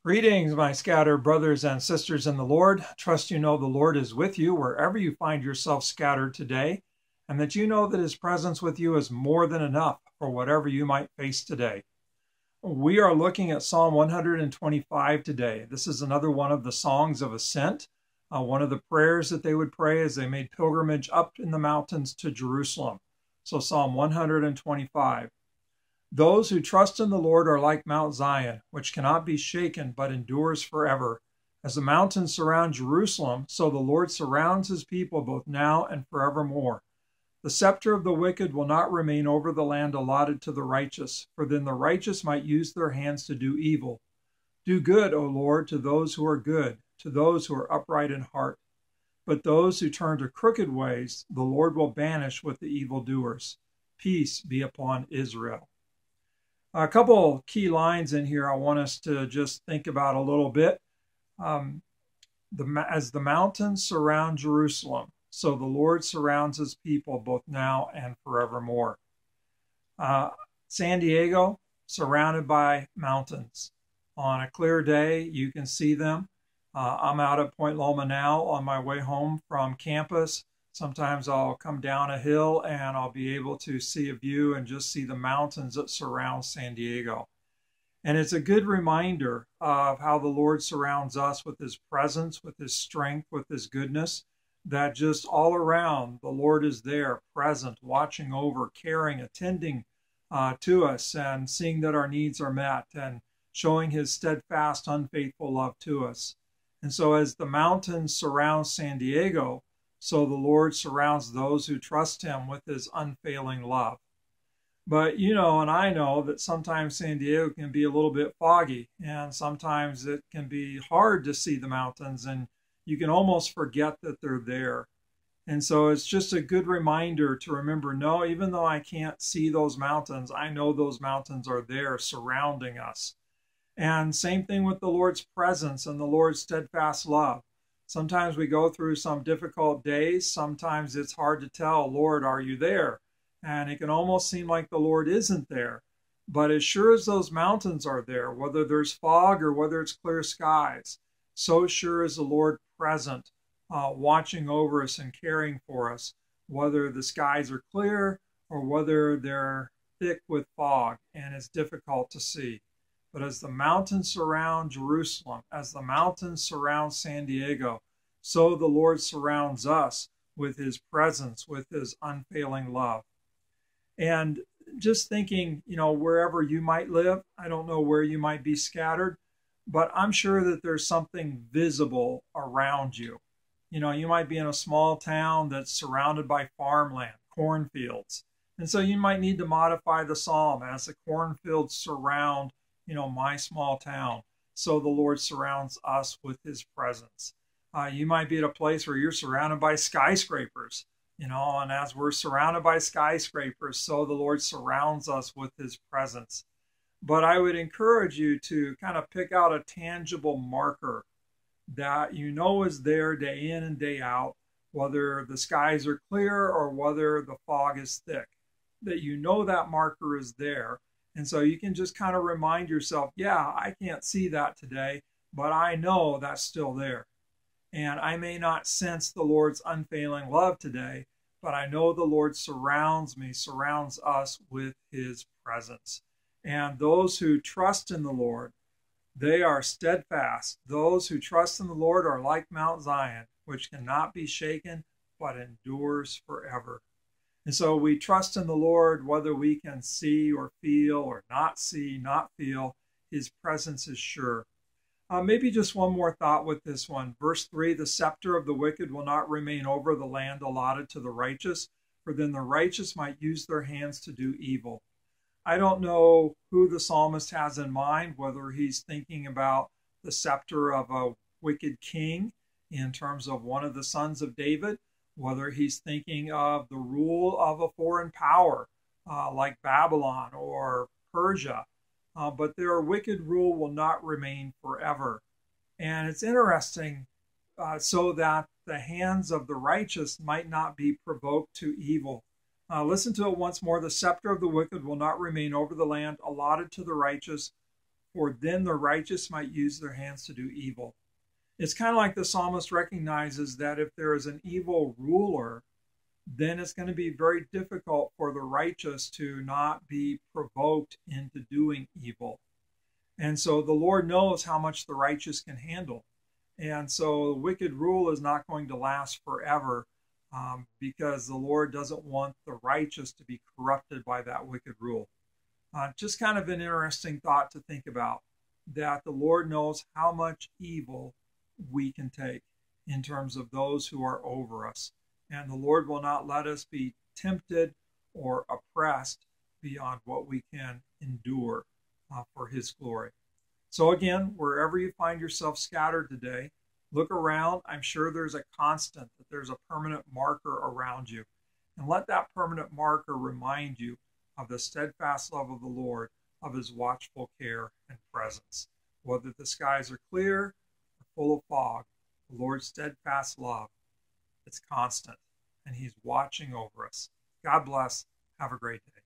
Greetings, my scattered brothers and sisters in the Lord. Trust you know the Lord is with you wherever you find yourself scattered today, and that you know that his presence with you is more than enough for whatever you might face today. We are looking at Psalm 125 today. This is another one of the songs of ascent, one of the prayers that they would pray as they made pilgrimage up in the mountains to Jerusalem. So Psalm 125. Those who trust in the Lord are like Mount Zion, which cannot be shaken but endures forever. As the mountains surround Jerusalem, so the Lord surrounds his people both now and forevermore. The scepter of the wicked will not remain over the land allotted to the righteous, for then the righteous might use their hands to do evil. Do good, O Lord, to those who are good, to those who are upright in heart. But those who turn to crooked ways, the Lord will banish with the evildoers. Peace be upon Israel. A couple key lines in here I want us to just think about a little bit. As the mountains surround Jerusalem, so the Lord surrounds his people both now and forevermore. San Diego, surrounded by mountains. On a clear day, you can see them. I'm out at Point Loma now on my way home from campus. Sometimes I'll come down a hill and I'll be able to see a view and just see the mountains that surround San Diego. And it's a good reminder of how the Lord surrounds us with his presence, with his strength, with his goodness, that just all around the Lord is there, present, watching over, caring, attending to us and seeing that our needs are met and showing his steadfast, unfaithful love to us. And so as the mountains surround San Diego, so the Lord surrounds those who trust him with his unfailing love. But you know, and I know that sometimes San Diego can be a little bit foggy, and sometimes it can be hard to see the mountains, and you can almost forget that they're there. And so it's just a good reminder to remember, no, even though I can't see those mountains, I know those mountains are there surrounding us. And same thing with the Lord's presence and the Lord's steadfast love. Sometimes we go through some difficult days. Sometimes it's hard to tell, Lord, are you there? And it can almost seem like the Lord isn't there. But as sure as those mountains are there, whether there's fog or whether it's clear skies, so sure is the Lord present, watching over us and caring for us, whether the skies are clear or whether they're thick with fog and it's difficult to see. But as the mountains surround Jerusalem, as the mountains surround San Diego, so the Lord surrounds us with his presence, with his unfailing love. And just thinking, you know, wherever you might live, I don't know where you might be scattered, but I'm sure that there's something visible around you. You know, you might be in a small town that's surrounded by farmland, cornfields. And so you might need to modify the psalm as the cornfields surround my small town. So the Lord surrounds us with his presence. You might be at a place where you're surrounded by skyscrapers, and as we're surrounded by skyscrapers, so the Lord surrounds us with his presence. But I would encourage you to kind of pick out a tangible marker that you know is there day in and day out, whether the skies are clear or whether the fog is thick, that you know that marker is there. And so you can just kind of remind yourself, yeah, I can't see that today, but I know that's still there. And I may not sense the Lord's unfailing love today, but I know the Lord surrounds me, surrounds us with his presence. And those who trust in the Lord, they are steadfast. Those who trust in the Lord are like Mount Zion, which cannot be shaken, but endures forever. And so we trust in the Lord, whether we can see or feel or not see, not feel, his presence is sure. Maybe just one more thought with this one. Verse 3, the scepter of the wicked will not remain over the land allotted to the righteous, for then the righteous might use their hands to do evil. I don't know who the psalmist has in mind, whether he's thinking about the scepter of a wicked king in terms of one of the sons of David, whether he's thinking of the rule of a foreign power like Babylon or Persia. But their wicked rule will not remain forever. And it's interesting so that the hands of the righteous might not be provoked to evil. Listen to it once more. The scepter of the wicked will not remain over the land allotted to the righteous, for then the righteous might use their hands to do evil. It's kind of like the psalmist recognizes that if there is an evil ruler, then it's going to be very difficult for the righteous to not be provoked into doing evil. And so the Lord knows how much the righteous can handle. And so the wicked rule is not going to last forever, because the Lord doesn't want the righteous to be corrupted by that wicked rule. Just kind of an interesting thought to think about, that the Lord knows how much evil we can take in terms of those who are over us. And the Lord will not let us be tempted or oppressed beyond what we can endure for his glory. So again, wherever you find yourself scattered today, look around. I'm sure there's a constant, that there's a permanent marker around you. And let that permanent marker remind you of the steadfast love of the Lord, of his watchful care and presence. Whether the skies are clear or full of fog, the Lord's steadfast love, it's constant, and he's watching over us. God bless. Have a great day.